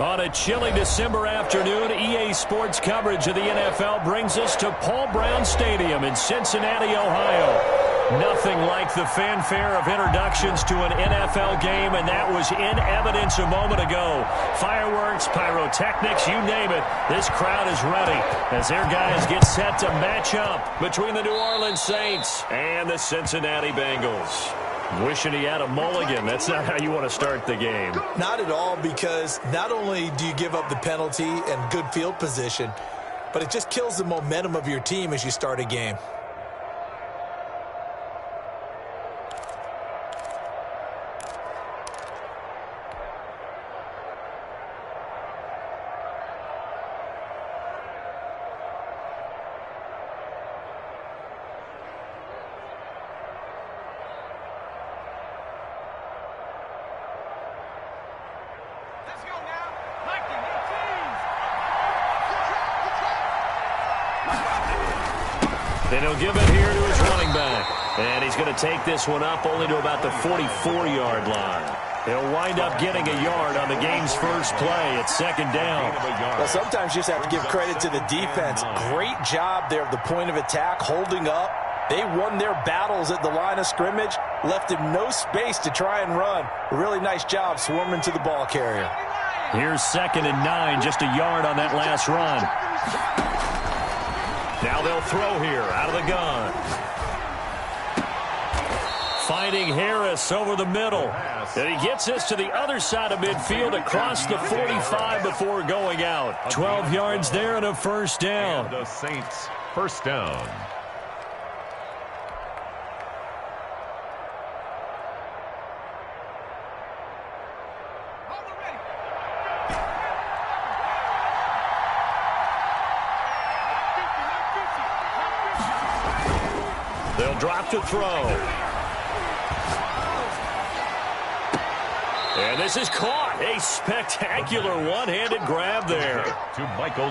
On a chilly December afternoon, EA Sports coverage of the NFL brings us to Paul Brown Stadium in Cincinnati, Ohio. Nothing like the fanfare of introductions to an NFL game, and that was in evidence a moment ago. Fireworks, pyrotechnics, you name it. This crowd is ready as their guys get set to match up between the New Orleans Saints and the Cincinnati Bengals. Wishing he had a mulligan. That's not how you want to start the game. Not at all, because not only do you give up the penalty and good field position, but it just kills the momentum of your team as you start a game. And he'll give it here to his running back. And he's going to take this one up only to about the 44-yard line. He'll wind up getting a yard on the game's first play. It's second down. Well, sometimes you just have to give credit to the defense. Great job there at the point of attack, holding up. They won their battles at the line of scrimmage, left him no space to try and run. A really nice job swarming to the ball carrier. Here's 2nd and 9, just a yard on that last run. Now they'll throw here out of the gun. Finding Harris over the middle. And he gets this to the other side of midfield across the 45 before going out. 12 yards there and a first down. And the Saints first down. They'll drop to throw. And this is caught. A spectacular one-handed grab there.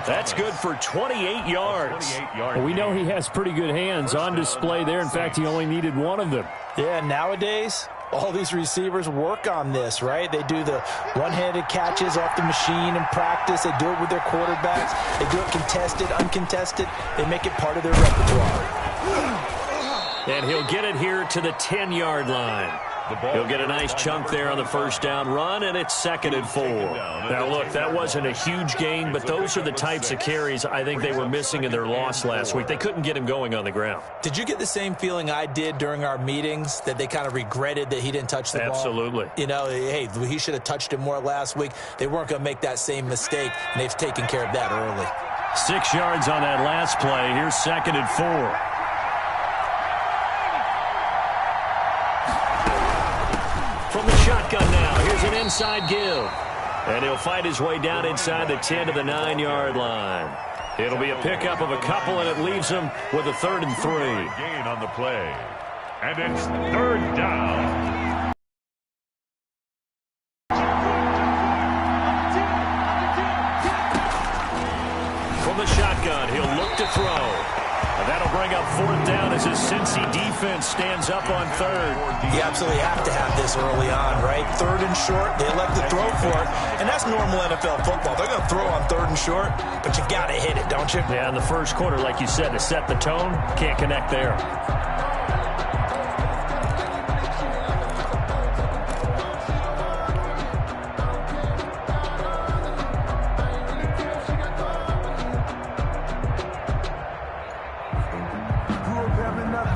That's good for 28 yards. Well, we know he has pretty good hands on display there. In fact, he only needed one of them. Yeah, nowadays, all these receivers work on this, right? They do the one-handed catches off the machine in practice. They do it with their quarterbacks. They do it contested, uncontested. They make it part of their repertoire. And he'll get it here to the 10-yard line. He'll get a nice chunk there on the first down run, and it's 2nd and 4. Now, look, that wasn't a huge gain, but those are the types of carries I think they were missing in their loss last week. They couldn't get him going on the ground. Did you get the same feeling I did during our meetings, that they kind of regretted that he didn't touch the ball? Absolutely. You know, hey, he should have touched it more last week. They weren't going to make that same mistake, and they've taken care of that early. 6 yards on that last play. Here's 2nd and 4. From the shotgun now, here's an inside give. And he'll fight his way down inside the 10 to the 9-yard line. It'll be a pickup of a couple, and it leaves him with a 3rd and 3. Gain on the play. And it's 3rd down. From the shotgun, he'll look to throw. And that'll bring up 4th down as his Cincy defense stands up on 3rd. You absolutely have to have this early on, right? 3rd and short, they elect to throw for it. And that's normal NFL football. They're going to throw on 3rd and short, but you got to hit it, don't you? Yeah, in the first quarter, like you said, to set the tone, can't connect there.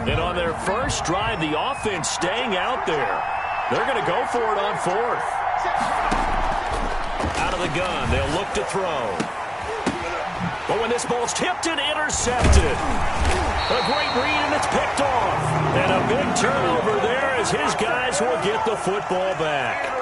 And on their first drive, the offense staying out there. They're going to go for it on 4th. Out of the gun, they'll look to throw. But when this ball's tipped and intercepted. A great read, and it's picked off. And a big turnover there as his guys will get the football back.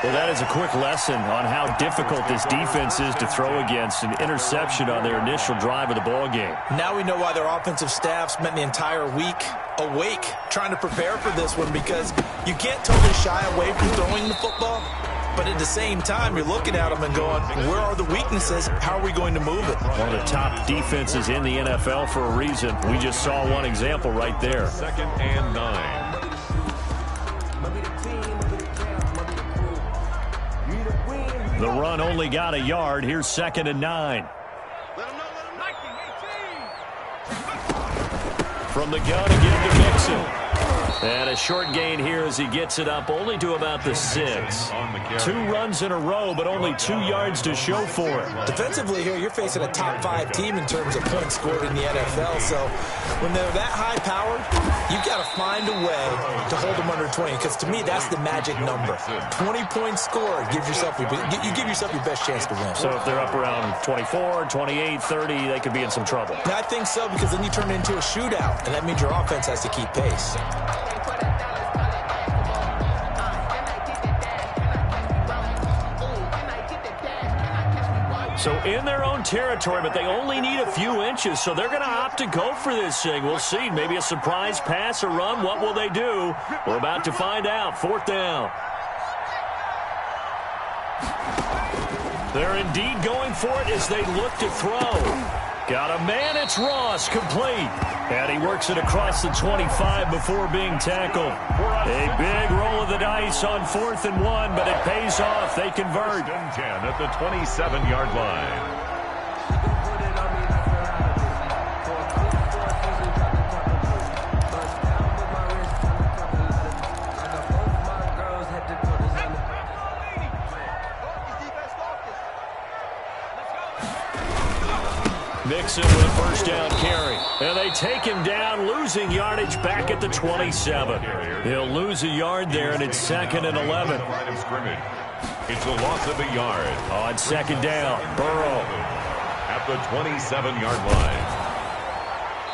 Well, that is a quick lesson on how difficult this defense is to throw against. An interception on their initial drive of the ball game. Now we know why their offensive staff spent the entire week awake trying to prepare for this one, because you can't totally shy away from throwing the football. But at the same time, you're looking at them and going, where are the weaknesses? How are we going to move it? One of the top defenses in the NFL for a reason. We just saw one example right there. 2nd and 9. The run only got a yard. Here's 2nd and 9. From the gun again to Mixon. And a short gain here as he gets it up only to about the 6. 2 runs in a row, but only 2 yards to show for it. Defensively here, you're facing a top 5 team in terms of points scored in the NFL. So when they're that high-powered, you've got to find a way to hold them under 20. Because to me, that's the magic number. 20 points scored, you give yourself your best chance to win. So if they're up around 24, 28, 30, they could be in some trouble. And I think so, because then you turn it into a shootout, and that means your offense has to keep pace. So in their own territory, but they only need a few inches, so they're going to opt to go for this thing. We'll see. Maybe a surprise pass or run. What will they do? We're about to find out. 4th down. They're indeed going for it as they look to throw. Got a man. It's Ross, complete. And he works it across the 25 before being tackled. A big roll of the dice on 4th and 1, but it pays off. They convert. 10 at the 27-yard line. Mixon with a 1st down carry. And they take him down, losing yardage back at the 27. He'll lose a yard there, and it's 2nd and 11. It's a loss of a yard. On 2nd down, Burrow. At the 27-yard line.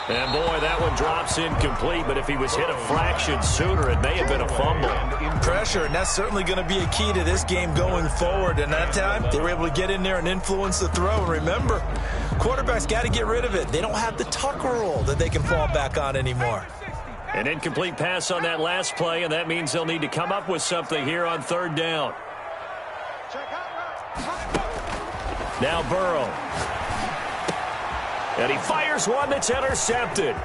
And, boy, that one drops incomplete, but if he was hit a fraction sooner, it may have been a fumble. Pressure, and that's certainly going to be a key to this game going forward. And that time, they were able to get in there and influence the throw. And remember, quarterbacks got to get rid of it. They don't have the Tucker roll that they can fall back on anymore. An incomplete pass on that last play, and that means they'll need to come up with something here on 3rd down. Now Burrow. And he fires one that's intercepted.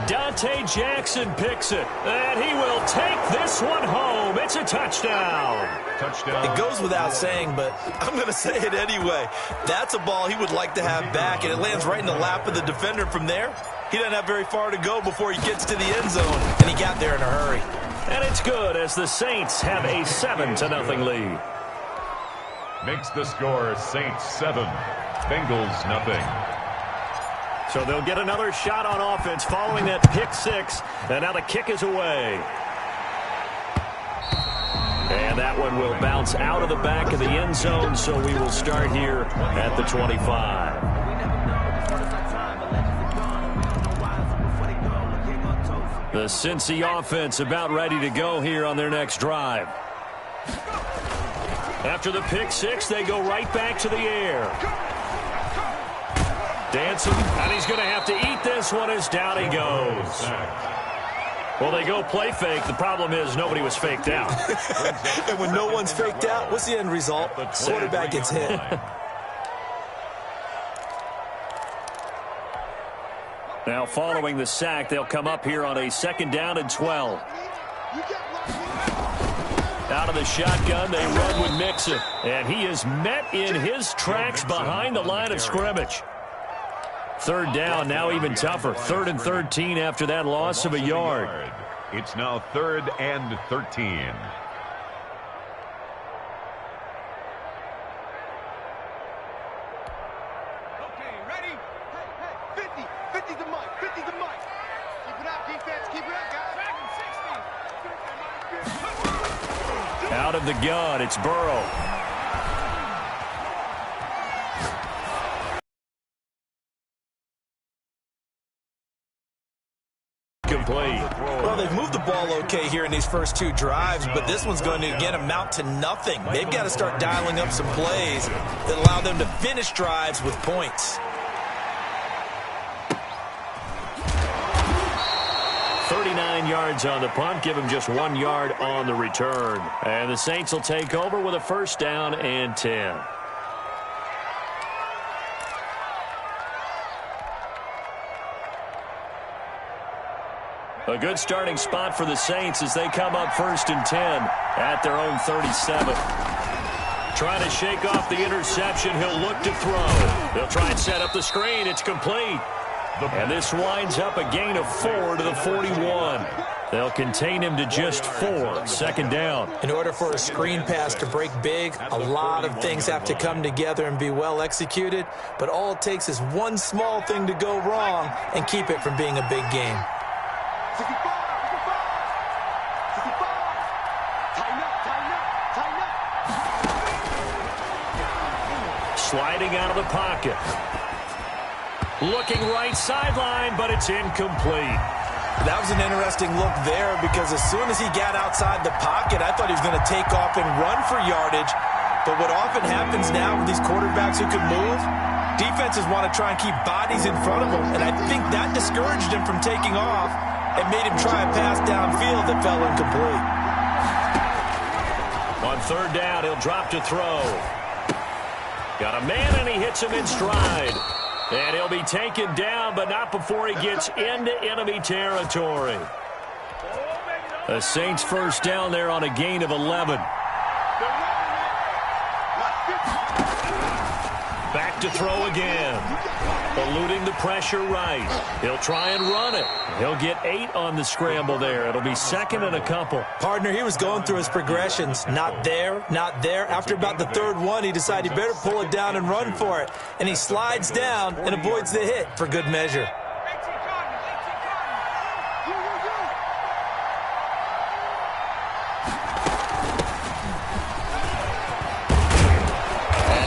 Dante Jackson picks it. And he will take this one home. It's a touchdown. It goes without saying, but I'm going to say it anyway. That's a ball he would like to have back, and it lands right in the lap of the defender. From there, he doesn't have very far to go before he gets to the end zone, and he got there in a hurry. And it's good as the Saints have a 7-0 lead. Makes the score Saints 7, Bengals nothing. So they'll get another shot on offense following that pick 6, and now the kick is away. And that one will bounce out of the back of the end zone, so we will start here at the 25. The Cincy offense about ready to go here on their next drive. After the pick 6, they go right back to the air. Dancing, and he's going to have to eat this one as down he goes. Well, they go play fake. The problem is nobody was faked out. And when no one's faked out, what's the end result? The quarterback gets hit. Now, following the sack, they'll come up here on a 2nd down and 12. Out of the shotgun, they run with Mixon. And he is met in his tracks behind the line of scrimmage. 3rd down, now even tougher. 3rd and 13 after that loss of a yard. It's now 3rd and 13. Okay, ready? Hey, 50 the mic, 50 the mic. Keep it up, defense, keep it up, guys. Out of the gun, it's Burrow. Complete. Well, they've moved the ball okay here in these first 2 drives, but this one's going to, again, amount to nothing. They've got to start dialing up some plays that allow them to finish drives with points. 39 yards on the punt, give him just 1 yard on the return. And the Saints will take over with a 1st down and 10. A good starting spot for the Saints as they come up 1st and 10 at their own 37. Trying to shake off the interception. He'll look to throw. They'll try and set up the screen. It's complete. And this winds up a gain of 4 to the 41. They'll contain him to just 4. Second down. In order for a screen pass to break big, a lot of things have to come together and be well executed. But all it takes is one small thing to go wrong and keep it from being a big game. 65, 65. Tighten up, tighten up, tighten up. Sliding out of the pocket. Looking right sideline, but it's incomplete. That was an interesting look there because as soon as he got outside the pocket, I thought he was going to take off and run for yardage. But what often happens now with these quarterbacks who can move, defenses want to try and keep bodies in front of them, and I think that discouraged him from taking off and made him try a pass downfield that fell incomplete. On third down, he'll drop to throw. Got a man, and he hits him in stride. And he'll be taken down, but not before he gets into enemy territory. The Saints first down there on a gain of 11. Back to throw again. Eluding the pressure right. He'll try and run it. He'll get 8 on the scramble there. It'll be second and a couple. Partner, he was going through his progressions. Not there, not there. After about the third one, he decided he better pull it down and run for it. And he slides down and avoids the hit for good measure.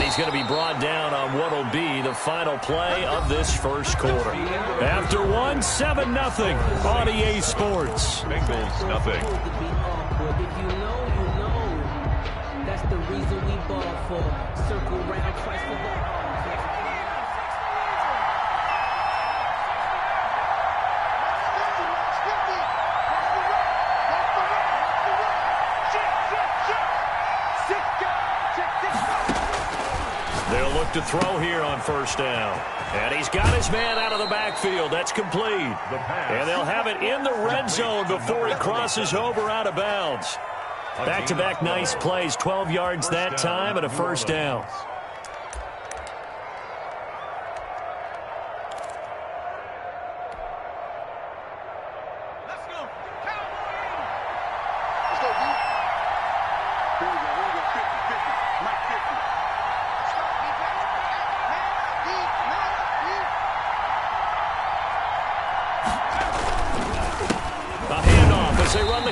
He's going to be brought down on what will be the final play of this first quarter. After one, 7-0 on EA Sports. Bengals, nothing. If you know, you know. That's the reason we ball for. Circle round, twice for the They'll look to throw here on first down. And he's got his man out of the backfield. That's complete. And they'll have it in the red zone before he crosses over out of bounds. Back-to-back nice plays, 12 yards that time and a first down.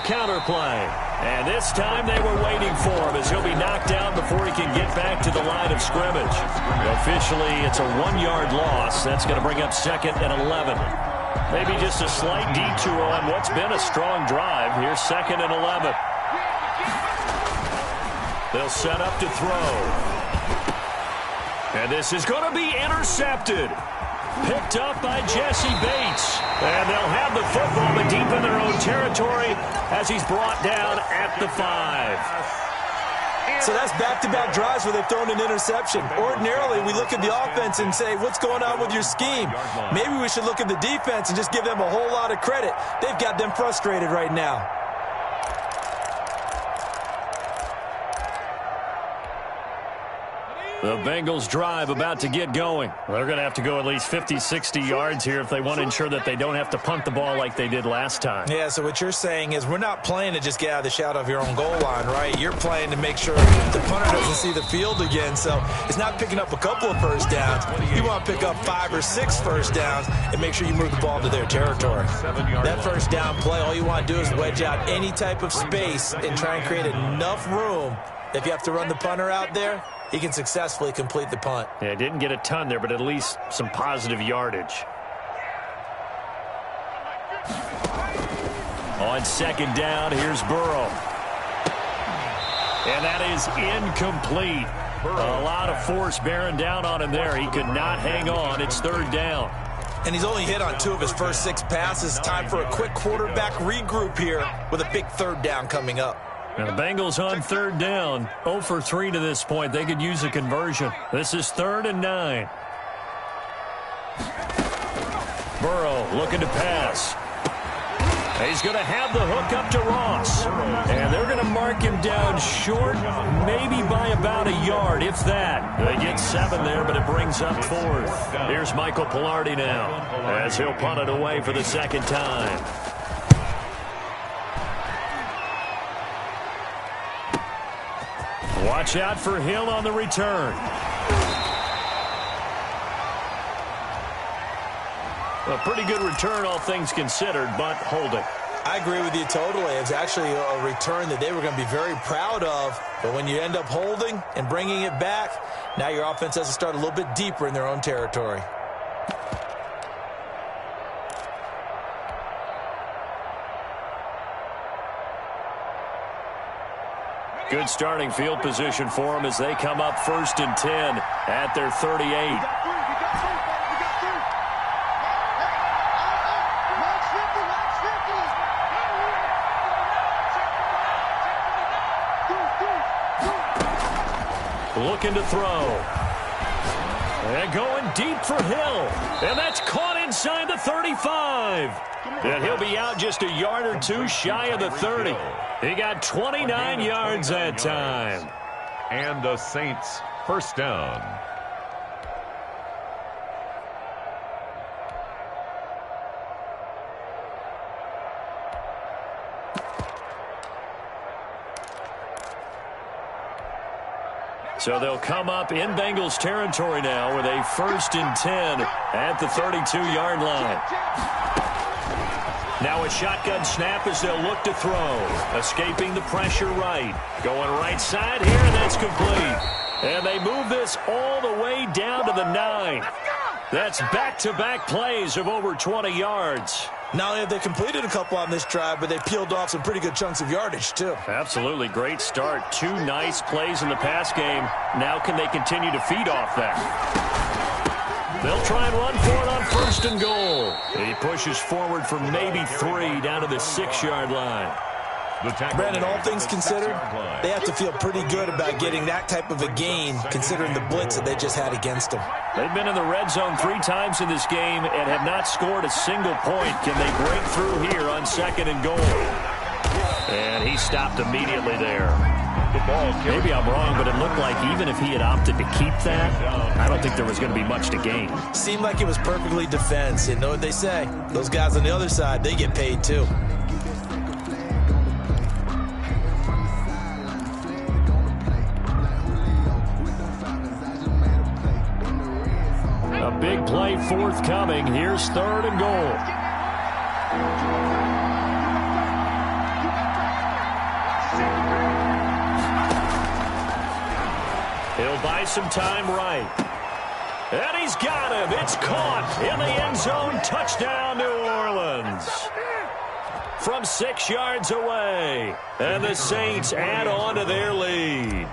Counter play. And this time they were waiting for him as he'll be knocked down before he can get back to the line of scrimmage. Officially, it's a 1-yard loss. That's going to bring up second and 11. Maybe just a slight detour on what's been a strong drive. Here's second and 11. They'll set up to throw. And this is going to be intercepted. Picked up by Jesse Bates. And they'll have the football, but deep in their own territory as he's brought down at the 5. So that's back-to-back drives where they've thrown an interception. Ordinarily, we look at the offense and say, what's going on with your scheme? Maybe we should look at the defense and just give them a whole lot of credit. They've got them frustrated right now. The Bengals drive about to get going. They're going to have to go at least 50, 60 yards here if they want to ensure that they don't have to punt the ball like they did last time. Yeah, so what you're saying is we're not playing to just get out of the shadow of your own goal line, right? You're playing to make sure the punter doesn't see the field again. So it's not picking up a couple of first downs. You want to pick up 5 or 6 first downs and make sure you move the ball to their territory. That first down play, all you want to do is wedge out any type of space and try and create enough room. If you have to run the punter out there, he can successfully complete the punt. Yeah, didn't get a ton there, but at least some positive yardage. On second down, here's Burrow. And that is incomplete. A lot of force bearing down on him there. He could not hang on. It's third down. And he's only hit on 2 of his first 6 passes. Time for a quick quarterback regroup here with a big third down coming up. Now the Bengals on third down, 0 for 3 to this point. They could use a conversion. This is 3rd and 9. Burrow looking to pass. He's going to have the hook up to Ross. And they're going to mark him down short, maybe by about a yard, if that. They get 7 there, but it brings up 4th. Here's Michael Pilardi now, as he'll punt it away for the second time. Watch out for Hill on the return. A pretty good return, all things considered, but hold it. I agree with you totally. It's actually a return that they were going to be very proud of. But when you end up holding and bringing it back, now your offense has to start a little bit deeper in their own territory. Good starting field position for them as they come up 1st and 10 at their 38. Looking to throw. And going deep for Hill. And that's caught inside the 35. And he'll be out just a yard or 2 shy of the 30. He got 29 yards that time. And the Saints first down. So they'll come up in Bengals territory now with a 1st and 10 at the 32-yard line. Now a shotgun snap as they'll look to throw. Escaping the pressure right. Going right side here, and that's complete. And they move this all the way down to the 9. That's back-to-back plays of over 20 yards. Not only have they completed a couple on this drive, but they peeled off some pretty good chunks of yardage, too. Absolutely great start. 2 nice plays in the pass game. Now can they continue to feed off that? They'll try and run for it on 1st and goal. He pushes forward for maybe 3 down to the 6-yard line. Brandon, all things considered, they have to feel pretty good about getting that type of a gain, considering the blitz that they just had against them. They've been in the red zone 3 times in this game and have not scored a single point. Can they break through here on 2nd and goal? And he stopped immediately there. Maybe I'm wrong, but it looked like even if he had opted to keep that, I don't think there was going to be much to gain. Seemed like it was perfectly defense. You know what they say? Those guys on the other side, they get paid too. A big play forthcoming. Here's 3rd and goal. He'll buy some time right. And he's got him. It's caught in the end zone. Touchdown, New Orleans. From 6 yards away. And the Saints add on to their lead.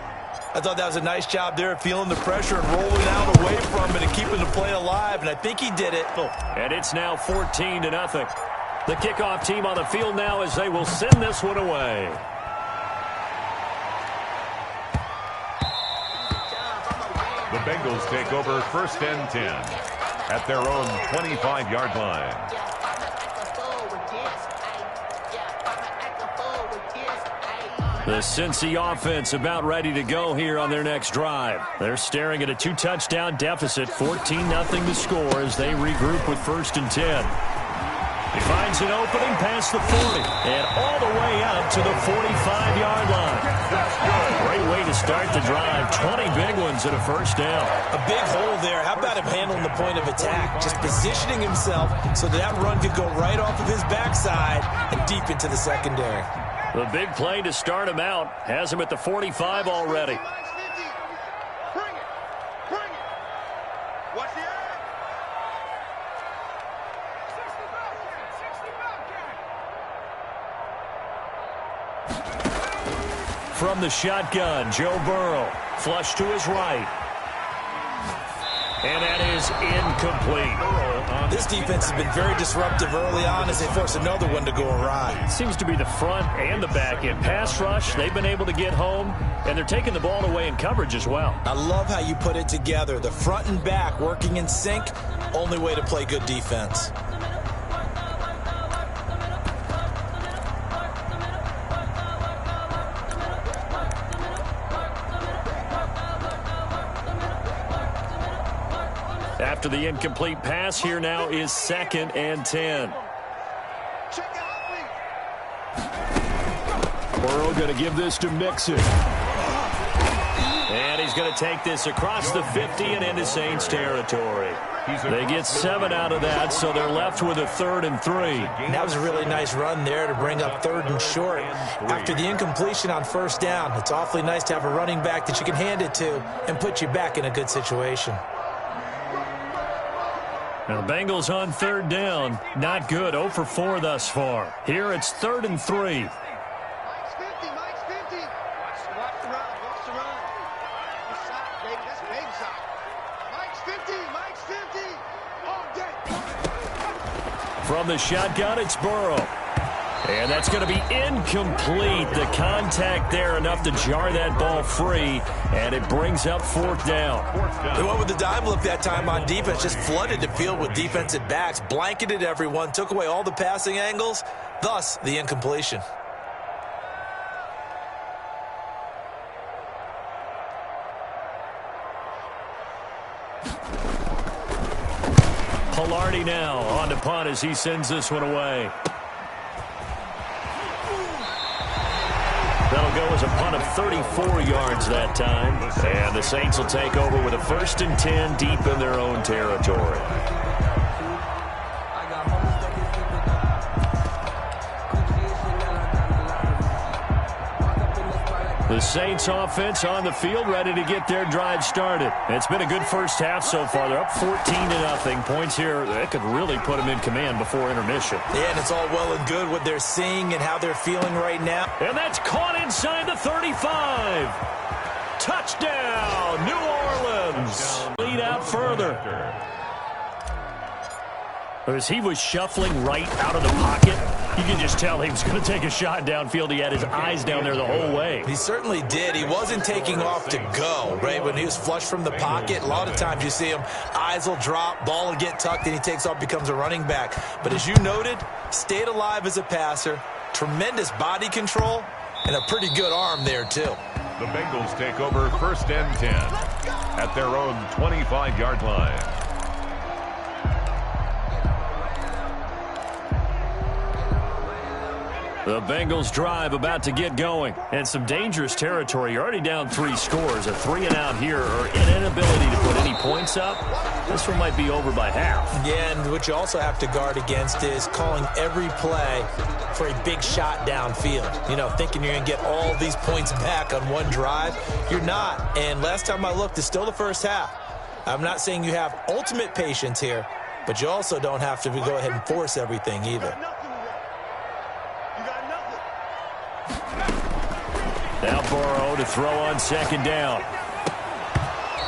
I thought that was a nice job there, feeling the pressure and rolling out away from it and keeping the play alive, and I think he did it. And it's now 14-0. The kickoff team on the field now as they will send this one away. The Bengals take over 1st and 10 at their own 25-yard line. The Cincy offense about ready to go here on their next drive. They're staring at a 2-touchdown deficit, 14-0 the score as they regroup with 1st and 10. He finds an opening past the 40 and all the way up to the 45-yard line. Great way to start the drive. 20 big ones and a 1st down. A big hole there. How about him handling the point of attack? Just positioning himself so that run could go right off of his backside and deep into the secondary. The big play to start him out has him at the 45 already. Bring it. Watch the eye. 60 From the shotgun, Joe Burrow. Flush to his right. And that is incomplete. This defense has been very disruptive early on as they force another one to go awry. Seems to be the front and the back end. Pass rush, they've been able to get home, and they're taking the ball away in coverage as well. I love how you put it together. The front and back working in sync, only way to play good defense. After the incomplete pass, here now is 2nd and 10. Check out, Burrow going to give this to Mixon. And he's going to take this across the 50 and into Saints territory. They get 7 out of that, so they're left with a 3rd and 3. That was a really nice run there to bring up 3rd and short. After the incompletion on 1st down, it's awfully nice to have a running back that you can hand it to and put you back in a good situation. Now, the Bengals on 3rd down. Not good. 0 for 4 thus far. Here it's 3rd and 3. Mike's 50, Mike's 50. Watch the run, watch the run. Good shot, baby, that's a baby shot. Mike's 50, Mike's 50. All day. From the shotgun, it's Burrow. And that's going to be incomplete. The contact there enough to jar that ball free, and it brings up 4th down. They went with the dime look that time on defense, just flooded the field with defensive backs, blanketed everyone, took away all the passing angles, thus the incompletion. Pilardi now on to punt as he sends this one away. That'll go as a punt of 34 yards that time. And the Saints will take over with a 1st and 10 deep in their own territory. The Saints offense on the field, ready to get their drive started. It's been a good first half so far. They're up 14-0. Points here, that could really put them in command before intermission. Yeah, and it's all well and good what they're seeing and how they're feeling right now. And that's caught inside the 35. Touchdown, New Orleans. Lead out further. As he was shuffling right out of the pocket, you can just tell he was going to take a shot downfield. He had his eyes down there the whole way. He certainly did. He wasn't taking off to go, right? When he was flushed from the pocket, a lot of times you see him, eyes will drop, ball will get tucked, and he takes off, becomes a running back. But as you noted, stayed alive as a passer, tremendous body control, and a pretty good arm there, too. The Bengals take over 1st and 10 at their own 25-yard line. The Bengals drive about to get going. And some dangerous territory. You're already down 3 scores. A 3-and-out here or an inability to put any points up. This one might be over by half. Yeah, and what you also have to guard against is calling every play for a big shot downfield. You know, thinking you're going to get all these points back on one drive. You're not. And last time I looked, it's still the first half. I'm not saying you have ultimate patience here, but you also don't have to go ahead and force everything either. Now Burrow to throw on 2nd down.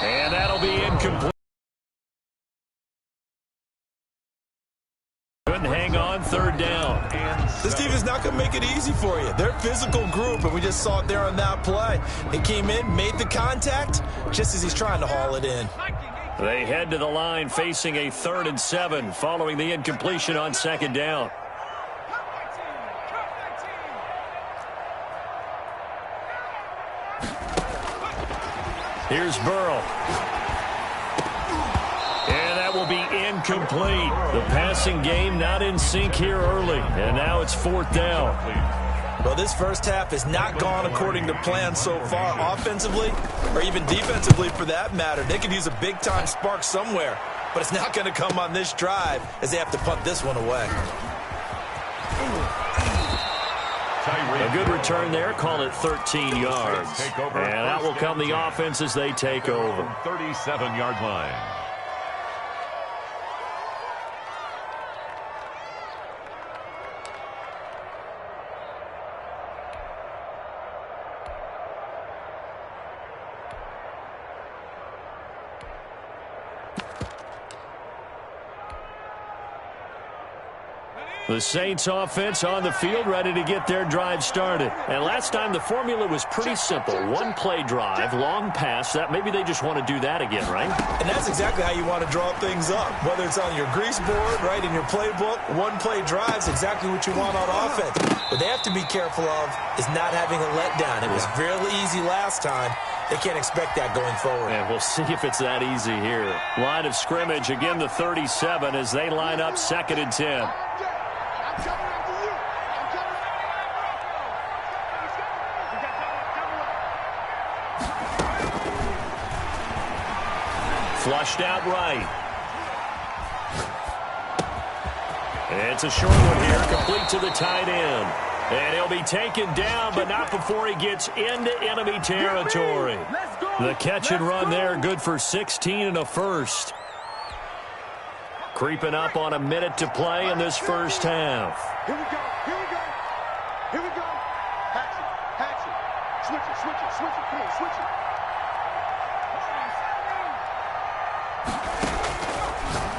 And that'll be incomplete. Couldn't hang on 3rd down. This team is not going to make it easy for you. They're a physical group, and we just saw it there on that play. He came in, made the contact, just as he's trying to haul it in. They head to the line facing a 3rd and 7 following the incompletion on 2nd down. Here's Burrow. And that will be incomplete. The passing game not in sync here early. And now it's 4th down. Well, this first half has not gone according to plan so far offensively or even defensively for that matter. They could use a big-time spark somewhere, but it's not going to come on this drive as they have to punt this one away. A good return there. Call it 13 yards. And that will come the offense as they take over. 37-yard line. The Saints offense on the field, ready to get their drive started. And last time the formula was pretty simple. One play drive, long pass. That maybe they just want to do that again, right? And that's exactly how you want to draw things up. Whether it's on your grease board, right, in your playbook, one play drive is exactly what you want on offense. What they have to be careful of is not having a letdown. It was fairly easy last time. They can't expect that going forward. And we'll see if it's that easy here. Line of scrimmage, again the 37 as they line up 2nd and 10. Flushed out right. It's a short one here, complete to the tight end. And he'll be taken down, but not before he gets into enemy territory. The catch and run there, good for 16 and a first. Creeping up on a minute to play in this first half. Here we go. Here we go. Here we go. Hatch it. Switch it. Come on, switch it.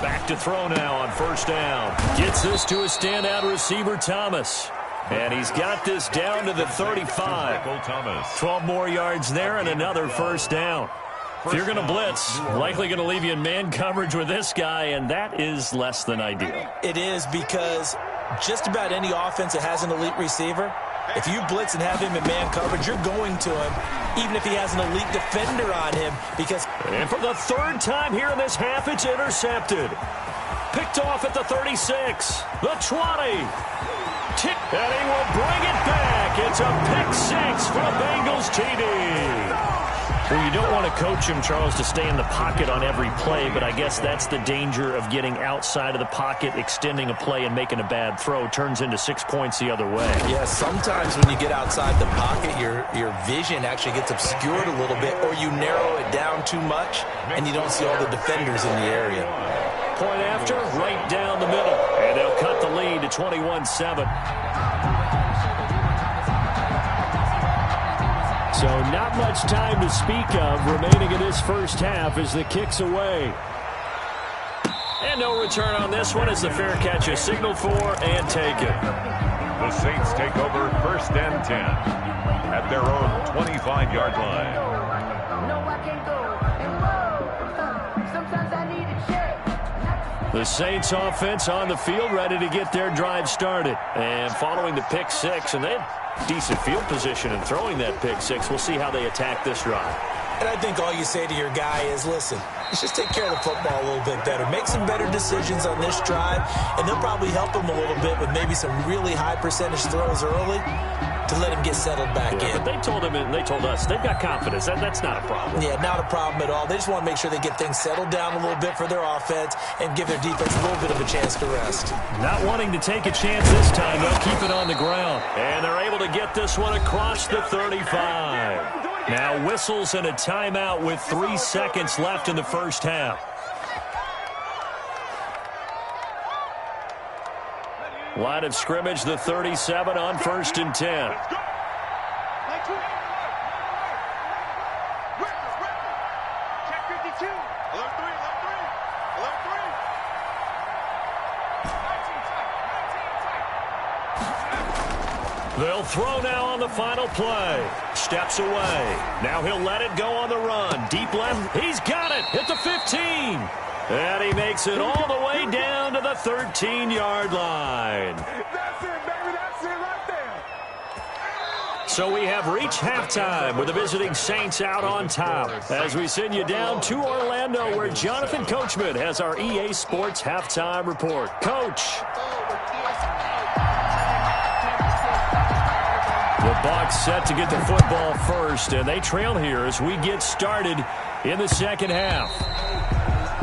Back to throw now on first down. Gets this to a standout receiver, Thomas. And he's got this down to the 35. 12 more yards there and another first down. If you're going to blitz, likely going to leave you in man coverage with this guy, and that is less than ideal. It is, because just about any offense that has an elite receiver, if you blitz and have him in man coverage, you're going to him, even if he has an elite defender on him. And for the third time here in this half, it's intercepted. Picked off at the 36, the 20. And he will bring it back. It's a pick six for a Bengals TD. Well, you don't want to coach him, Charles, to stay in the pocket on every play, but I guess that's the danger of getting outside of the pocket, extending a play, and making a bad throw. Turns into 6 points the other way. Yeah, sometimes when you get outside the pocket, your vision actually gets obscured a little bit, or you narrow it down too much, and you don't see all the defenders in the area. Point after, right down the middle. And they'll cut the lead to 21-7. So not much time to speak of remaining in this first half as the kick's away. And no return on this one as the fair catch is signaled for and taken. The Saints take over 1st and 10 at their own 25-yard line. No, I can't go. And whoa, sometimes I need a check. The Saints offense on the field, ready to get their drive started. And following the pick six, and they had decent field position in throwing that pick six. We'll see how they attack this drive. And I think all you say to your guy is, listen, let's just take care of the football a little bit better. Make some better decisions on this drive, and they'll probably help him a little bit with maybe some really high percentage throws early to let him get settled back in. But they told him and they told us they've got confidence. That's not a problem. Yeah, not a problem at all. They just want to make sure they get things settled down a little bit for their offense and give their defense a little bit of a chance to rest. Not wanting to take a chance this time, they'll keep it on the ground. And they're able to get this one across the 35. Now whistles and a timeout with 3 seconds left in the first half. Line of scrimmage, the 37 on 1st and 10. They'll throw now on the final play. Steps away. Now he'll let it go on the run. Deep left. He's got it at the 15. And he makes it all the way down to the 13-yard line. That's it, baby. That's it right there. So we have reached halftime with the visiting Saints out on top. As we send you down to Orlando, where Jonathan Coachman has our EA Sports halftime report. Coach. The Bucs set to get the football first, and they trail here as we get started in the second half.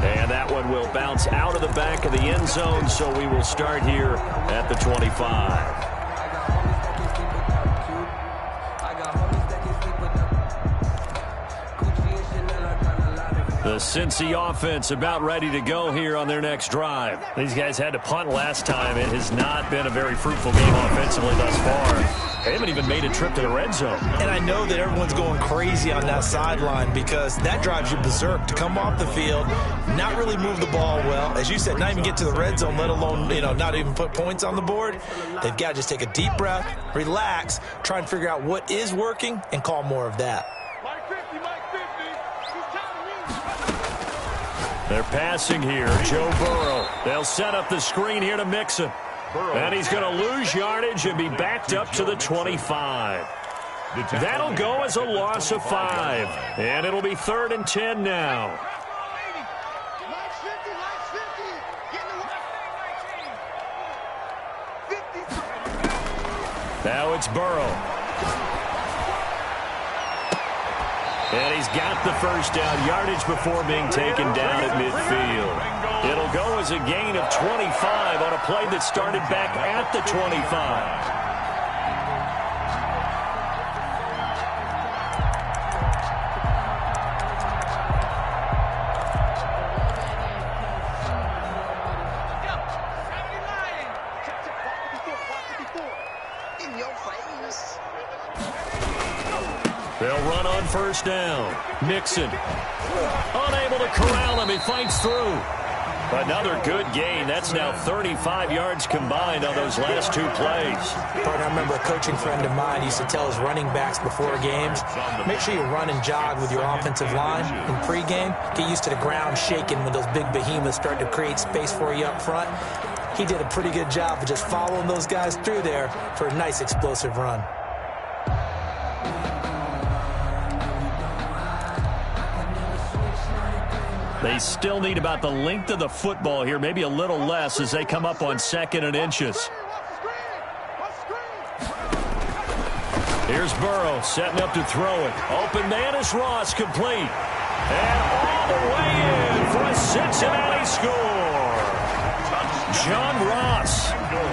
And that one will bounce out of the back of the end zone, so we will start here at the 25. The Cincy offense about ready to go here on their next drive. These guys had to punt last time. It has not been a very fruitful game offensively thus far. They haven't even made a trip to the red zone. And I know that everyone's going crazy on that sideline because that drives you berserk to come off the field, not really move the ball well. As you said, not even get to the red zone, let alone, not even put points on the board. They've got to just take a deep breath, relax, try and figure out what is working, and call more of that. They're passing here. Joe Burrow. They'll set up the screen here to Mixon. And he's going to lose yardage and be backed up to the 25. That'll go as a loss of 5. And it'll be 3rd and 10 now. Now it's Burrow. And he's got the first down yardage before being taken down at midfield. It'll go as a gain of 25 on a play that started back at the 25. They'll run on first down. Mixon unable to corral him. He fights through. Another good gain. That's now 35 yards combined on those last 2 plays. I remember a coaching friend of mine used to tell his running backs before games, make sure you run and jog with your offensive line in pregame. Get used to the ground shaking when those big behemoths start to create space for you up front. He did a pretty good job of just following those guys through there for a nice explosive run. They still need about the length of the football here, maybe a little less as they come up on 2nd and inches. Here's Burrow setting up to throw it. Open man is Ross, complete. And all the way in for a Cincinnati score. John Ross,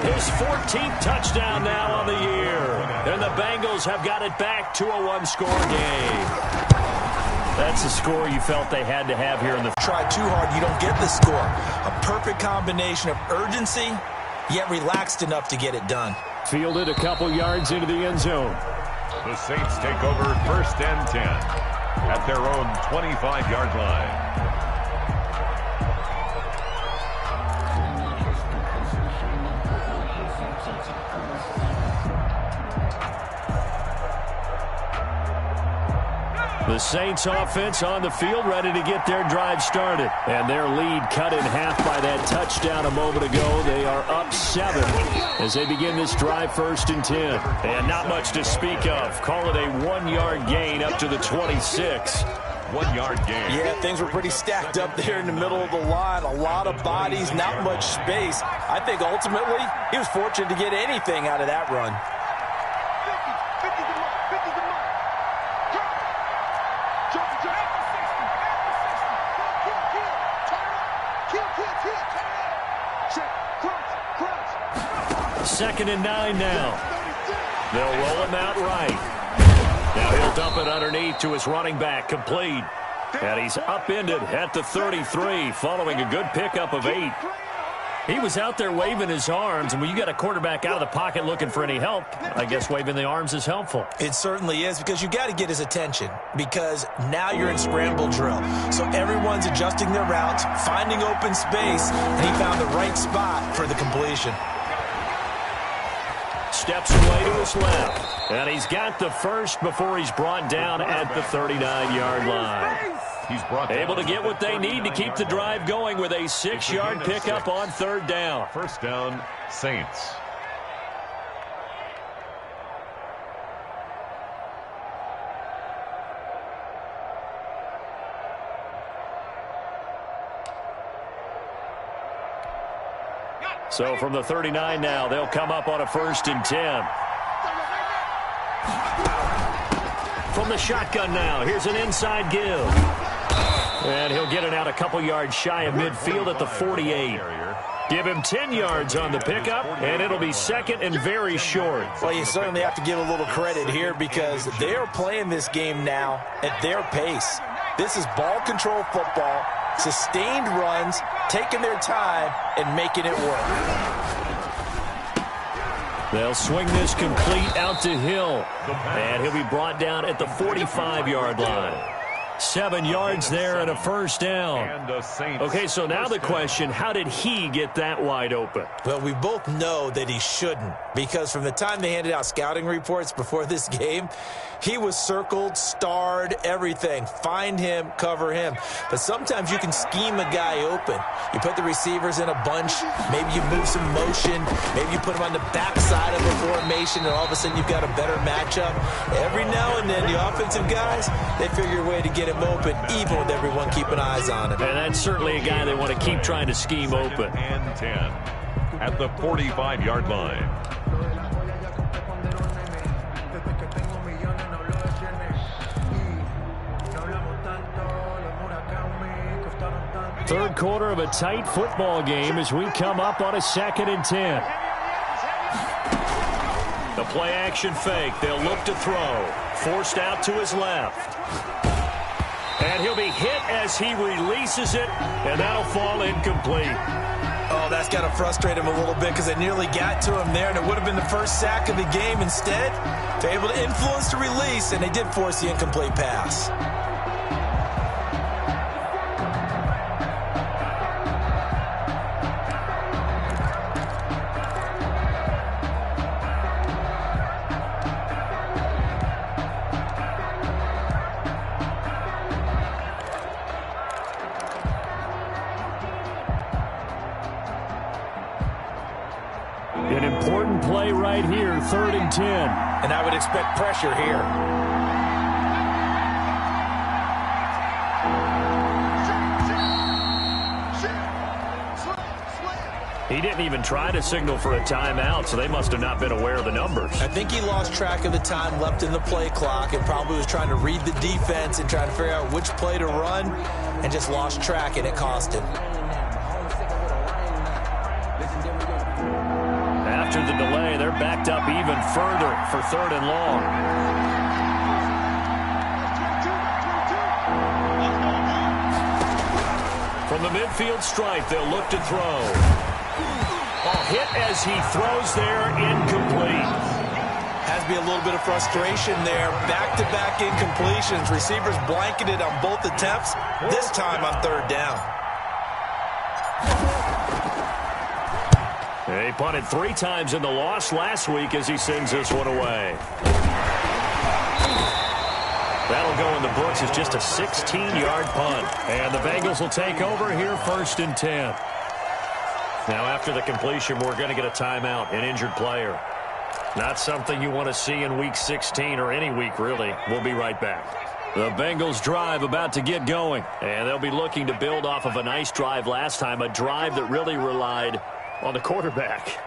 his 14th touchdown now on the year. And the Bengals have got it back to a 1-score game. That's the score you felt they had to have here in the... Try too hard, you don't get the score. A perfect combination of urgency, yet relaxed enough to get it done. Fielded a couple yards into the end zone. The Saints take over 1st and 10 at their own 25-yard line. The Saints offense on the field ready to get their drive started. And their lead cut in half by that touchdown a moment ago. They are up 7 as they begin this drive 1st and 10. And not much to speak of. Call it a 1-yard gain up to the 26. 1-yard gain. Yeah, things were pretty stacked up there in the middle of the line. A lot of bodies, not much space. I think ultimately he was fortunate to get anything out of that run. Second and 9 now. They'll roll him out right. Now he'll dump it underneath to his running back, complete. And he's upended at the 33 following a good pickup of 8. He was out there waving his arms, and when you got a quarterback out of the pocket looking for any help, I guess waving the arms is helpful. It certainly is, because you got to get his attention, because now you're in scramble drill. So everyone's adjusting their routes, finding open space, and he found the right spot for the completion. Steps away to his left, and he's got the first before he's brought down at the 39-yard line. He's brought able to get what they need to keep the drive going with a 6-yard pickup on 3rd down. First down, Saints. So from the 39 now, they'll come up on a 1st and 10. From the shotgun now, here's an inside give. And he'll get it out a couple yards shy of midfield at the 48. Give him 10 yards on the pickup, and it'll be 2nd and very short. Well, you certainly have to give a little credit here, because they are playing this game now at their pace. This is ball control football, sustained runs, taking their time, and making it work. They'll swing this complete out to Hill. And he'll be brought down at the 45-yard line. 7 yards there and a first down. Okay, so now the question, how did he get that wide open? Well, we both know that he shouldn't, because from the time they handed out scouting reports before this game, he was circled, starred, everything. Find him, cover him. But sometimes you can scheme a guy open. You put the receivers in a bunch. Maybe you move some motion. Maybe you put them on the backside of a formation, and all of a sudden you've got a better matchup. Every now and then, the offensive guys, they figure a way to get him open, even with everyone keeping eyes on him. And that's certainly a guy they want to keep trying to scheme open. And 10 at the 45-yard line. Third quarter of a tight football game as we come up on a 2nd and 10. The play action fake. They'll look to throw. Forced out to his left. And he'll be hit as he releases it, and that'll fall incomplete. Oh, that's got to frustrate him a little bit because they nearly got to him there, and it would have been the first sack of the game. Instead, they're able to influence the release, and they did force the incomplete pass. An important play right here, 3rd and 10. And I would expect pressure here. He didn't even try to signal for a timeout, so they must have not been aware of the numbers. I think he lost track of the time left in the play clock and probably was trying to read the defense and trying to figure out which play to run and just lost track, and it cost him. After the delay, they're backed up even further for 3rd and long. From the midfield stripe, they'll look to throw. Ball hit as he throws there, incomplete. Has to be a little bit of frustration there. Back-to-back incompletions. Receivers blanketed on both attempts, this time on 3rd down. He punted 3 times in the loss last week as he sends this one away. That'll go in the books as just a 16-yard punt. And the Bengals will take over here, 1st and 10. Now, after the completion, we're going to get a timeout, an injured player. Not something you want to see in Week 16 or any week, really. We'll be right back. The Bengals drive about to get going. And they'll be looking to build off of a nice drive last time, a drive that really relied on the quarterback.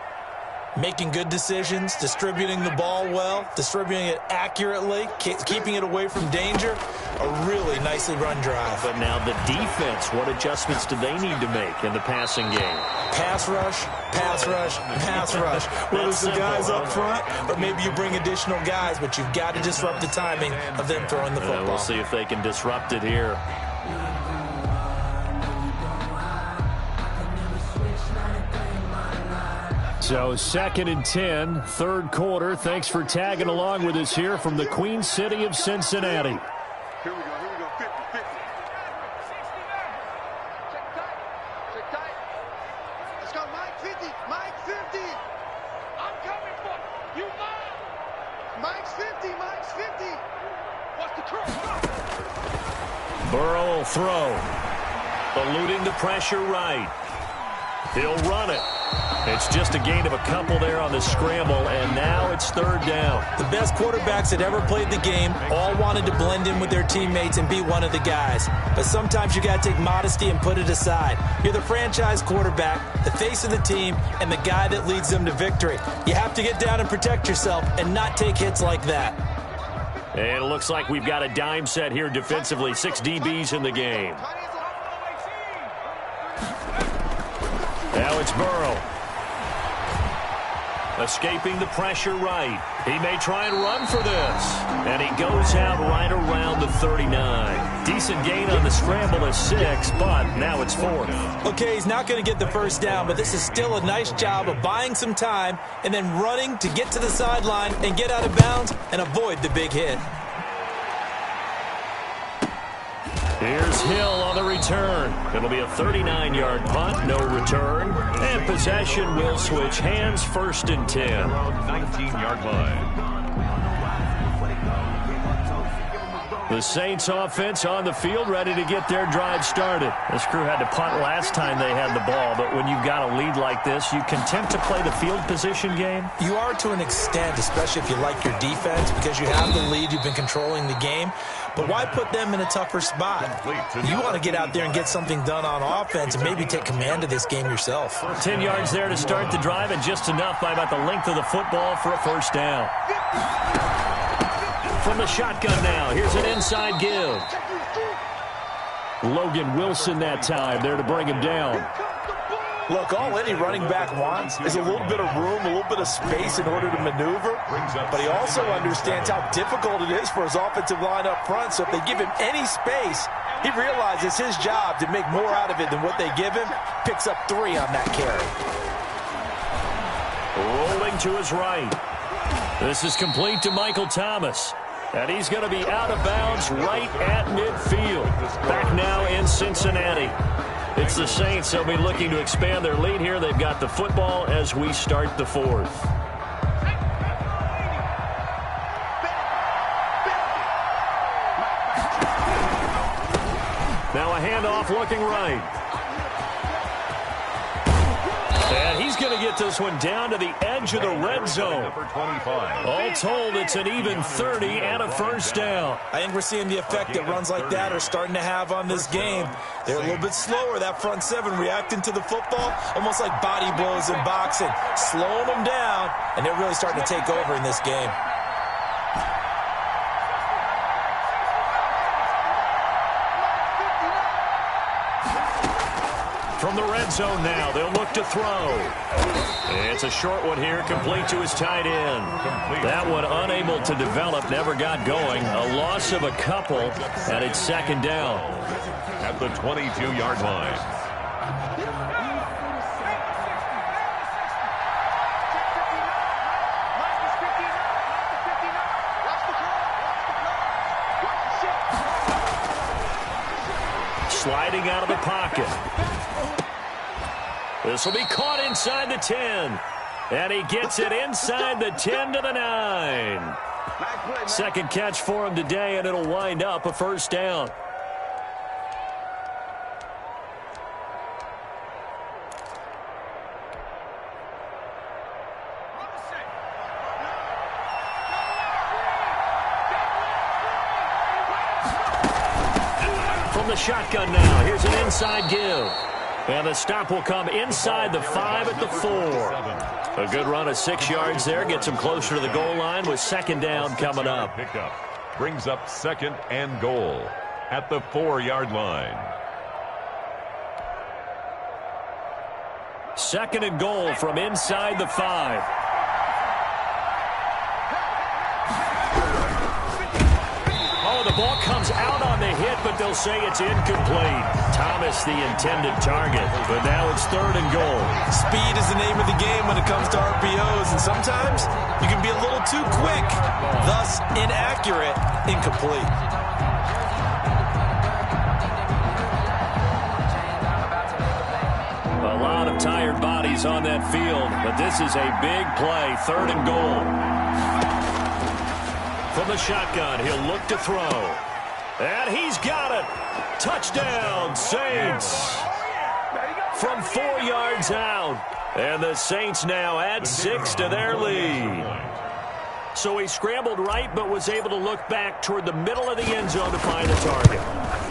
Making good decisions, distributing the ball well, distributing it accurately, keeping it away from danger. A really nicely run drive. But now the defense, what adjustments do they need to make in the passing game? Pass rush, pass rush, pass rush. Whether it's the guys up front or maybe you bring additional guys, but you've got to disrupt the timing of them throwing the football. We'll see if they can disrupt it here. So 2nd and 10, 3rd quarter. Thanks for tagging along with us here from the Queen City of Cincinnati. Here we go, 50, 50. Check tight. Let's go, Mike 50, Mike 50. I'm coming for you, Mike. Mike's 50, Mike's 50. What's the curl? Burrow will throw. Eluding the pressure right. He'll run it. It's just a gain of a couple there on the scramble, and now it's 3rd down. The best quarterbacks that ever played the game all wanted to blend in with their teammates and be one of the guys. But sometimes you got to take modesty and put it aside. You're the franchise quarterback, the face of the team, and the guy that leads them to victory. You have to get down and protect yourself and not take hits like that. And it looks like we've got a dime set here defensively. 6 DBs in the game. Now it's Burrow. Escaping the pressure right. He may try and run for this. And he goes out right around the 39. Decent gain on the scramble of 6, but now it's 4th. Okay, he's not going to get the first down, but this is still a nice job of buying some time and then running to get to the sideline and get out of bounds and avoid the big hit. Here's Hill on the return. It'll be a 39-yard punt, no return. And possession will switch hands, 1st and 10. 19-yard line. The Saints offense on the field, ready to get their drive started. This crew had to punt last time they had the ball, but when you've got a lead like this, you content to play the field position game? You are to an extent, especially if you like your defense, because you have the lead, you've been controlling the game. But why put them in a tougher spot? You want to get out there and get something done on offense and maybe take command of this game yourself. 10 yards there to start the drive, and just enough by about the length of the football for a first down. From the shotgun now, here's an inside give. Logan Wilson that time there to bring him down. Look, all any running back wants is a little bit of room, a little bit of space in order to maneuver. But he also understands how difficult it is for his offensive line up front. So if they give him any space, he realizes his job to make more out of it than what they give him. Picks up 3 on that carry. Rolling to his right. This is complete to Michael Thomas. And he's going to be out of bounds right at midfield. Back now in Cincinnati. It's the Saints. They'll be looking to expand their lead here. They've got the football as we start the 4th. Now a handoff looking right. And he's going to get this one down to the edge of the red zone. All told, it's an even 30 and a first down. I think we're seeing the effect that runs like that are starting to have on this game. They're a little bit slower, that front 7, reacting to the football, almost like body blows in boxing, slowing them down, and they're really starting to take over in this game. From the red zone now, they'll look to throw. It's a short one here, complete to his tight end. That one unable to develop, never got going. A loss of a couple, and it's 2nd down. At the 22-yard line. Sliding out of the pocket. This will be caught inside the 10. And he gets it inside the 10 to the 9. 2nd catch for him today, and it'll wind up a first down. From the shotgun now, here's an inside give. And the stop will come inside the 5 at the 4. A good run of 6 yards there. Gets him closer to the goal line with 2nd down coming up. Brings up 2nd and goal at the 4-yard line. 2nd and goal from inside the 5. Oh, the ball comes out on the hit, but they'll say it's incomplete. Thomas, the intended target, but now it's 3rd and goal. Speed is the name of the game when it comes to RPOs, and sometimes you can be a little too quick, thus inaccurate, incomplete. A lot of tired bodies on that field, but this is a big play, 3rd and goal. From the shotgun, he'll look to throw. And he's got it. Touchdown, Saints. From 4 yards out. And the Saints now add 6 to their lead. So he scrambled right, but was able to look back toward the middle of the end zone to find a target.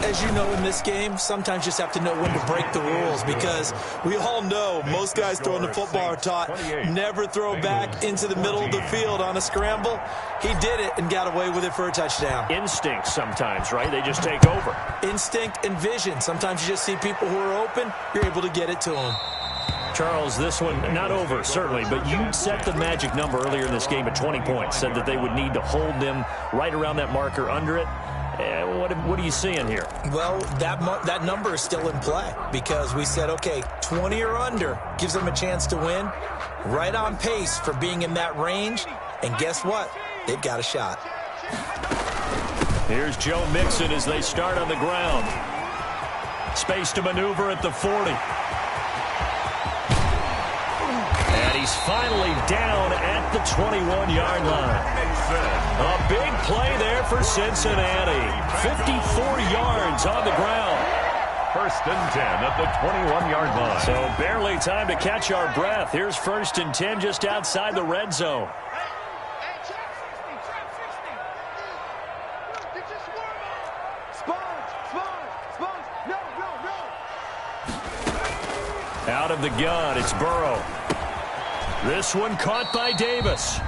As you know, in this game, sometimes you just have to know when to break the rules, because we all know most guys throwing the football are taught never throw back into the middle of the field on a scramble. He did it and got away with it for a touchdown. Instinct sometimes, right? They just take over. Instinct and vision. Sometimes you just see people who are open, you're able to get it to them. Charles, this one not over, certainly, but you set the magic number earlier in this game at 20 points, said that they would need to hold them right around that marker under it. What are you seeing here? Well, that number is still in play because we said, okay, 20 or under gives them a chance to win. Right on pace for being in that range. And guess what? They've got a shot. Here's Joe Mixon as they start on the ground. Space to maneuver at the 40. And he's finally down at the 21-yard line. A big play there for Cincinnati. 54 yards on the ground. First and 10 at the 21-yard line. So barely time to catch our breath. Here's first and 10 just outside the red zone. Out of the gun, it's Burrow. This one caught by Davis.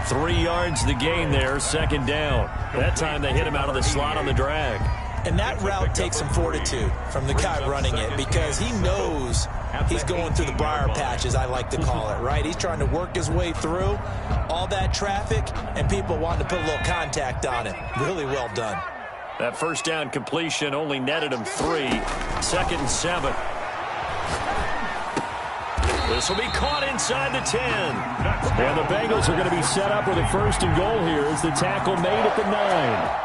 3 yards the gain there, second down. That time they hit him out of the slot on the drag. And that route takes some fortitude from the guy running it because he knows he's going through the briar patch, as I like to call it, right? He's trying to work his way through all that traffic, and people wanting to put a little contact on it. Really well done. That first down completion only netted him 3. Second and 7. This will be caught inside the 10. And the Bengals are going to be set up with a first and goal here as the tackle made at the 9.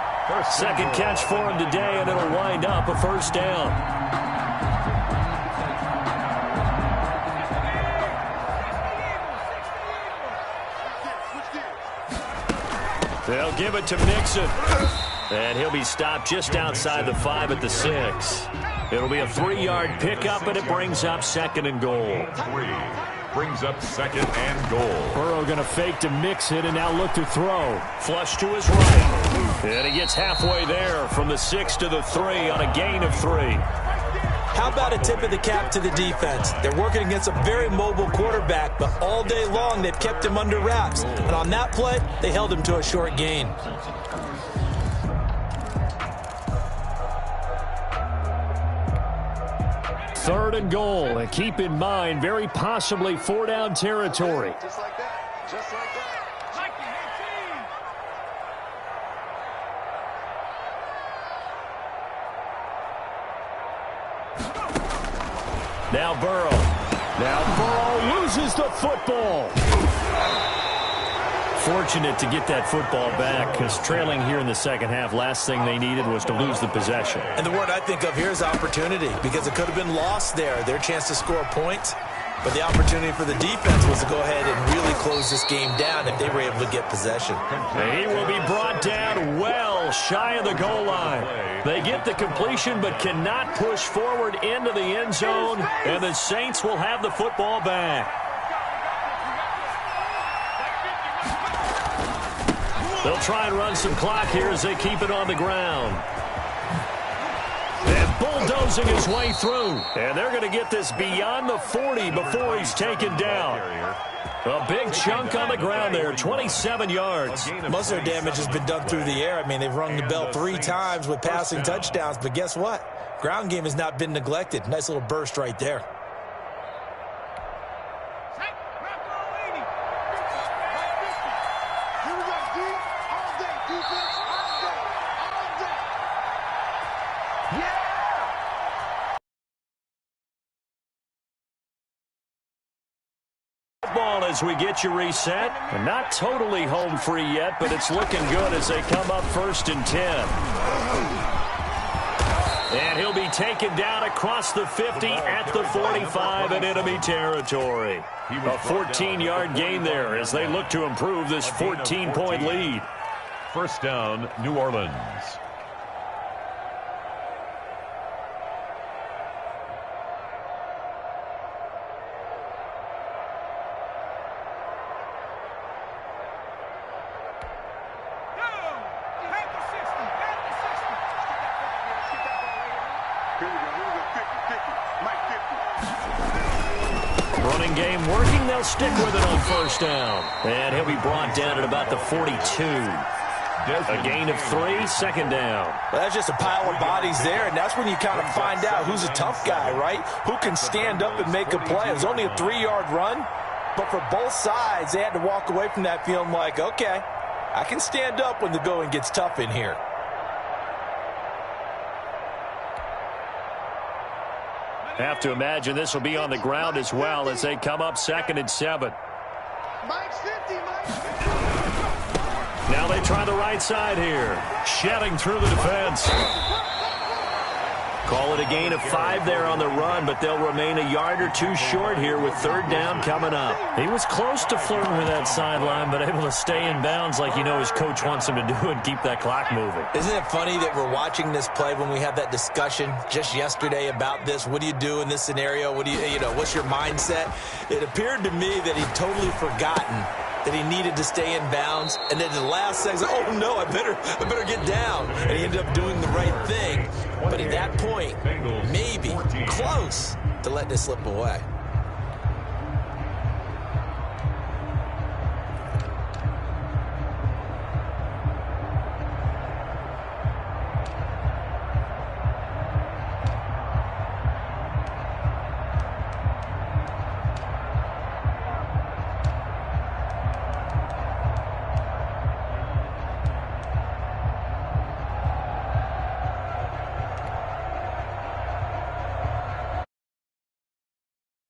Second catch for him today, and it'll wind up a first down. They'll give it to Mixon. And he'll be stopped just outside the 5 at the 6. It'll be a 3-yard pickup, and it brings up second and goal. 3 brings up second and goal. Burrow going to fake to Mixon and now look to throw. Flush to his right. And he gets halfway there from the 6 to the 3 on a gain of 3. How about a tip of the cap to the defense? They're working against a very mobile quarterback, but all day long they've kept him under wraps. And on that play, they held him to a short gain. Third and goal, and keep in mind, very possibly 4-down territory. Just like that. Just like that. Now Burrow. Now Burrow loses the football. Fortunate to get that football back because trailing here in the second half, last thing they needed was to lose the possession. And the word I think of here is opportunity because it could have been lost there. Their chance to score points. But the opportunity for the defense was to go ahead and really close this game down if they were able to get possession. He will be brought down well shy of the goal line. They get the completion but cannot push forward into the end zone, and the Saints will have the football back. They'll try and run some clock here as they keep it on the ground. And bulldozing his way through. And they're going to get this beyond the 40 before he's taken down. A big chunk on the ground there, 27 yards. Most of their damage has been done through the air. I mean, they've rung the bell 3 times with passing touchdowns. But guess what? Ground game has not been neglected. Nice little burst right there. As we get you reset. Not totally home free yet, but it's looking good as they come up first and 10. And he'll be taken down across the 50 at the 45 in enemy territory. A 14-yard gain there as they look to improve this 14-point lead. First down, New Orleans. Running game working. They'll stick with it on first down. And he'll be brought down at about the 42. A gain of 3, second down. Well, that's just a pile of bodies there, and that's when you kind of find out who's a tough guy, right? Who can stand up and make a play. It was only a 3-yard run, but for both sides, they had to walk away from that feeling like, okay, I can stand up when the going gets tough in here. Have to imagine this will be on the ground as well as they come up 2nd and 7. Mike's 50, Mike's 50. Now they try the right side here. Shedding through the defense. Call it a gain of 5 there on the run, but they'll remain a yard or 2 short here with 3rd down coming up. He was close to flirting with that sideline, but able to stay in bounds like his coach wants him to do and keep that clock moving. Isn't it funny that we're watching this play when we had that discussion just yesterday about this? What do you do in this scenario? What do what's your mindset? It appeared to me that he'd totally forgotten that he needed to stay in bounds, and then the last second, oh no, I better get down. And he ended up doing the right thing. But at that point, maybe close to letting it slip away.